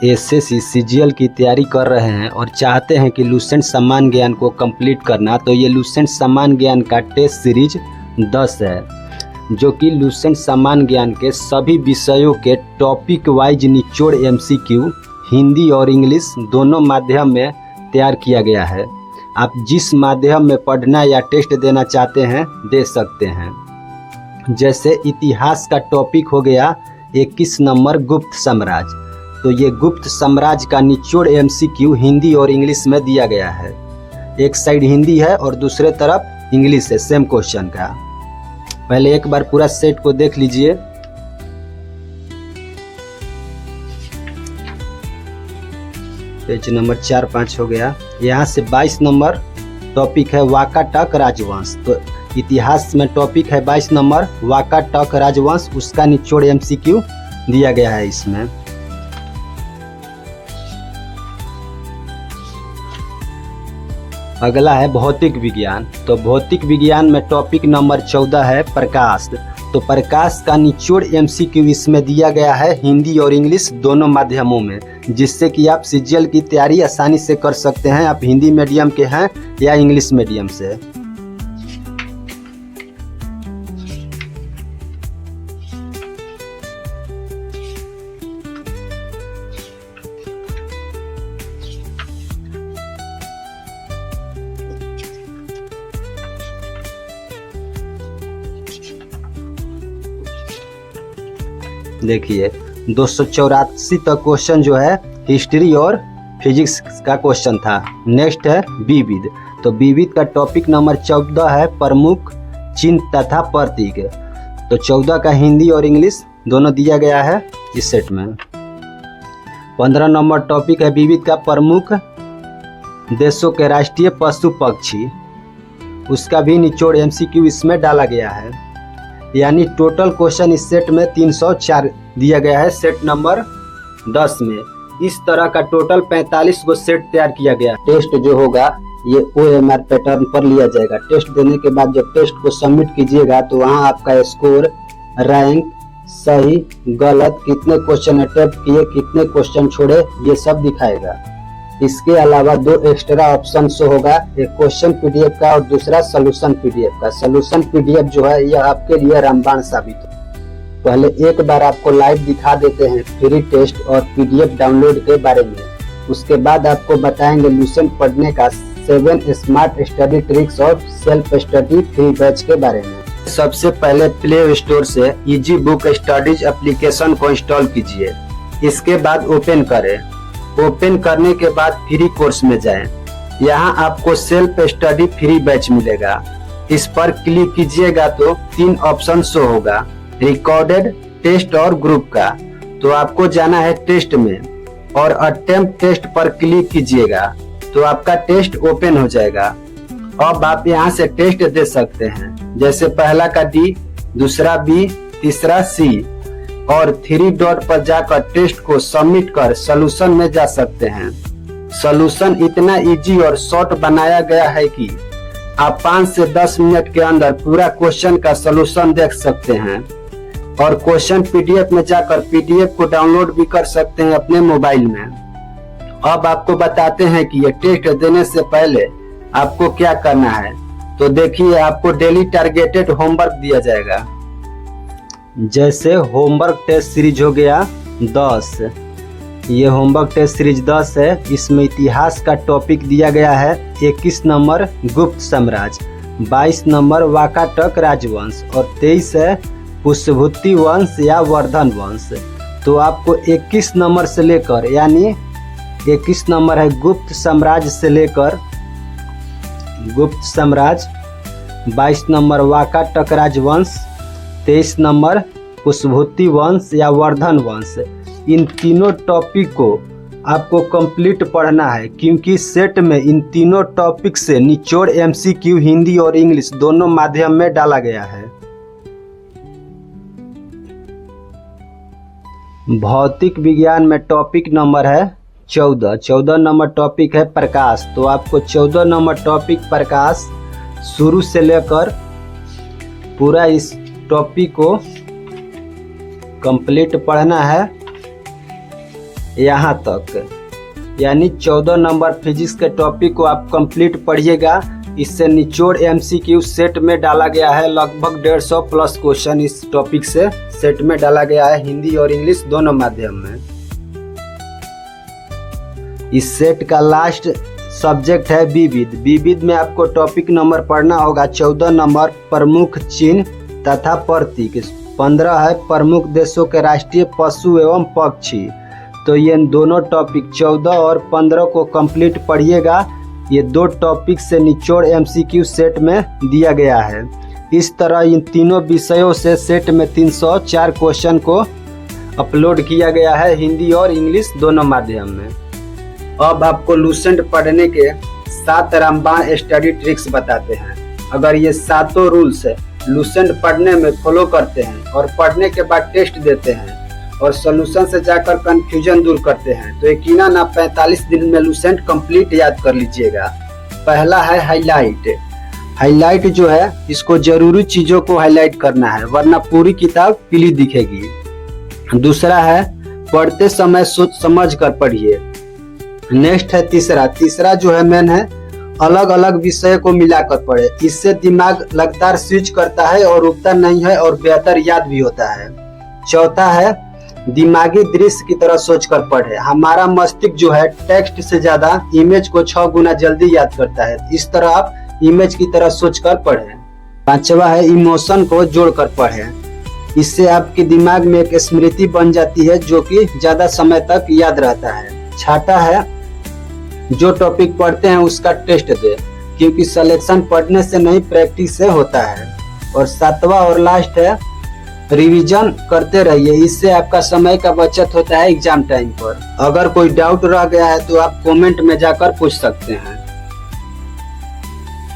SSC CGL की तैयारी कर रहे हैं और चाहते हैं कि लुसेंट समान ज्ञान को कंप्लीट करना, तो ये लुसेंट समान ज्ञान का टेस्ट सीरीज 10 है, जो कि लुसेंट समान ज्ञान के सभी विषयों के टॉपिक वाइज निचोड़ एमसीक्यू हिंदी और इंग्लिश दोनों माध्यम में तैयार किया गया है। आप जिस माध्यम में पढ़ना या टेस्ट देना चाहते हैं दे सकते हैं। जैसे इतिहास का टॉपिक हो गया 21 नंबर गुप्त साम्राज्य, तो ये गुप्त साम्राज्य का निचोड़ एमसीक्यू हिंदी और इंग्लिश में दिया गया है। एक साइड हिंदी है और दूसरे तरफ इंग्लिश है सेम क्वेश्चन का। पहले एक बार पूरा सेट को देख लीजिए। पेज नंबर 4-5 हो गया। यहाँ से 22 नंबर टॉपिक है वाकाटक राजवंश, तो इतिहास में टॉपिक है 22 नंबर वाकाटक राजवंश, उसका निचोड़ एमसीक्यू दिया गया है इसमें। अगला है भौतिक विज्ञान, तो भौतिक विज्ञान में टॉपिक नंबर 14 है प्रकाश, तो प्रकाश का निचोड़ एमसीक्यू इसमें दिया गया है हिंदी और इंग्लिश दोनों माध्यमों में, जिससे कि आप सीजीएल की तैयारी आसानी से कर सकते हैं। आप हिंदी मीडियम के हैं या इंग्लिश मीडियम से। देखिए 284 तक क्वेश्चन जो है हिस्ट्री और फिजिक्स का क्वेश्चन था। नेक्स्ट है विविध, तो विविध का टॉपिक नंबर 14 है प्रमुख चिन्ह तथा प्रतीक, तो 14 का हिंदी और इंग्लिश दोनों दिया गया है इस सेट में। 15 नंबर टॉपिक है विविध का प्रमुख देशों के राष्ट्रीय पशु पक्षी, उसका भी निचोड़ एमसीक्यू इसमें डाला गया है। यानी टोटल क्वेश्चन इस सेट में 304 दिया गया है सेट नंबर 10 में। इस तरह का टोटल 45 को सेट तैयार किया गया। टेस्ट जो होगा ये OMR पैटर्न पर लिया जाएगा। टेस्ट देने के बाद जब टेस्ट को सबमिट कीजिएगा तो वहां आपका स्कोर, रैंक, सही गलत, कितने क्वेश्चन अटेम्प्ट किए, कितने क्वेश्चन छोड़े, ये सब दिखाएगा। इसके अलावा 2 एक्स्ट्रा ऑप्शन शो होगा, एक क्वेश्चन पीडीएफ का और दूसरा सोल्यूशन पीडीएफ का। सोल्यूशन पीडीएफ जो है यह आपके लिए रामबाण साबित हो। पहले एक बार आपको लाइव दिखा देते हैं फ्री टेस्ट और पीडीएफ डाउनलोड के बारे में, उसके बाद आपको बताएंगे लुसेंट पढ़ने का 7 स्मार्ट स्टडी ट्रिक्स और सेल्फ स्टडी फ्री बैच के बारे में। सबसे पहले प्ले स्टोर से इजी बुक स्टडीज एप्लीकेशन को इंस्टॉल कीजिए। इसके बाद ओपन करें। ओपन करने के बाद फ्री कोर्स में जाएं। यहाँ आपको सेल्फ स्टडी फ्री बैच मिलेगा। इस पर क्लिक कीजिएगा तो 3 ऑप्शन शो होगा, रिकॉर्डेड, टेस्ट और ग्रुप का। तो आपको जाना है टेस्ट में और अटेम्प्ट टेस्ट पर क्लिक कीजिएगा तो आपका टेस्ट ओपन हो जाएगा। अब आप यहाँ से टेस्ट दे सकते हैं, जैसे पहला का D, दूसरा B, तीसरा C, और 3 डॉट पर जाकर टेस्ट को सबमिट कर सॉल्यूशन में जा सकते हैं। सॉल्यूशन इतना इजी और शॉर्ट बनाया गया है कि आप 5 से 10 मिनट के अंदर पूरा क्वेश्चन का सॉल्यूशन देख सकते हैं और क्वेश्चन पीडीएफ में जाकर पीडीएफ को डाउनलोड भी कर सकते हैं अपने मोबाइल में। अब आपको बताते हैं कि ये टेस्ट देने से पहले आपको क्या करना है। तो देखिए, आपको डेली टारगेटेड होमवर्क दिया जाएगा। जैसे होमवर्क टेस्ट सीरीज हो गया 10, ये होमवर्क टेस्ट सीरीज 10 है। इसमें इतिहास का टॉपिक दिया गया है 21 नंबर गुप्त साम्राज्य, 22 नंबर वाकाटक राजवंश और 23 है पुष्यभूति वंश या वर्धन वंश। तो आपको 21 नंबर से लेकर, यानी 21 नंबर है गुप्त साम्राज्य से लेकर गुप्त साम्राज्य, 22 नंबर वाकाटक राजवंश, 23 नंबर पुष्यभूति वंश या वर्धन वंश। इन तीनों टॉपिक को आपको कंप्लीट पढ़ना है, क्योंकि सेट में इन तीनों टॉपिक से निचोड़ एमसीक्यू हिंदी और इंग्लिश दोनों माध्यम में डाला गया है। भौतिक विज्ञान में टॉपिक नंबर है 14 नंबर टॉपिक है प्रकाश। तो आपको 14 नंबर टॉपिक प्रकाश शुरू से लेकर पूरा इस टॉपिक को कंप्लीट पढ़ना है। यहाँ तक, यानी 14 नंबर फिजिक्स के टॉपिक को आप कंप्लीट पढ़िएगा। इससे निचोड़ एमसीक्यू सेट में डाला गया है, लगभग 150 प्लस क्वेश्चन इस टॉपिक से सेट में डाला गया है, हिंदी और इंग्लिश दोनों माध्यम में। इस सेट का लास्ट सब्जेक्ट है विविध। विविध में आपको टॉपिक नंबर पढ़ना होगा 14 नंबर प्रमुख चिन्ह तथा प्रतीक, 15 है प्रमुख देशों के राष्ट्रीय पशु एवं पक्षी। तो ये दोनों टॉपिक 14 और 15 को कंप्लीट पढ़िएगा। ये दो टॉपिक से निचोड़ एमसीक्यू सेट में दिया गया है। इस तरह इन तीनों विषयों से सेट में 304 क्वेश्चन को अपलोड किया गया है, हिंदी और इंग्लिश दोनों माध्यम में। अब आपको लूसेंट पढ़ने के 7 रामबाण स्टडी ट्रिक्स बताते हैं। अगर ये 7 रूल्स लूसेंट पढ़ने में फॉलो करते हैं और पढ़ने के बाद टेस्ट देते हैं और सॉल्यूशन से जाकर कंफ्यूजन दूर करते हैं तो यकीनन आप 45 दिन में लूसेंट कंप्लीट याद कर लीजिएगा। पहला है हाईलाइट। हाईलाइट जो है, इसको जरूरी चीजों को हाईलाइट करना है, वरना पूरी किताब पीली दिखेगी। दूसरा है पढ़ते समय सोच समझ कर पढ़िए। नेक्स्ट है तीसरा जो है मेन है, अलग अलग विषय को मिलाकर पढ़े। इससे दिमाग लगातार स्विच करता है और रुकता नहीं है और बेहतर याद भी होता है। चौथा है दिमागी दृश्य की तरह सोचकर पढ़े। हमारा मस्तिष्क जो है टेक्स्ट से ज्यादा इमेज को 6 गुना जल्दी याद करता है, इस तरह आप इमेज की तरह सोचकर पढ़ें। पांचवा है इमोशन को जोड़कर पढ़ें। इससे आपके दिमाग में एक स्मृति बन जाती है जो कि ज्यादा समय तक याद रहता है। छठा है जो टॉपिक पढ़ते हैं उसका टेस्ट दे, क्योंकि सिलेक्शन पढ़ने से नहीं प्रैक्टिस से होता है। और सातवां और लास्ट है रिवीजन करते रहिए, इससे आपका समय का बचत होता है एग्जाम टाइम पर। अगर कोई डाउट रह गया है तो आप कमेंट में जाकर पूछ सकते हैं।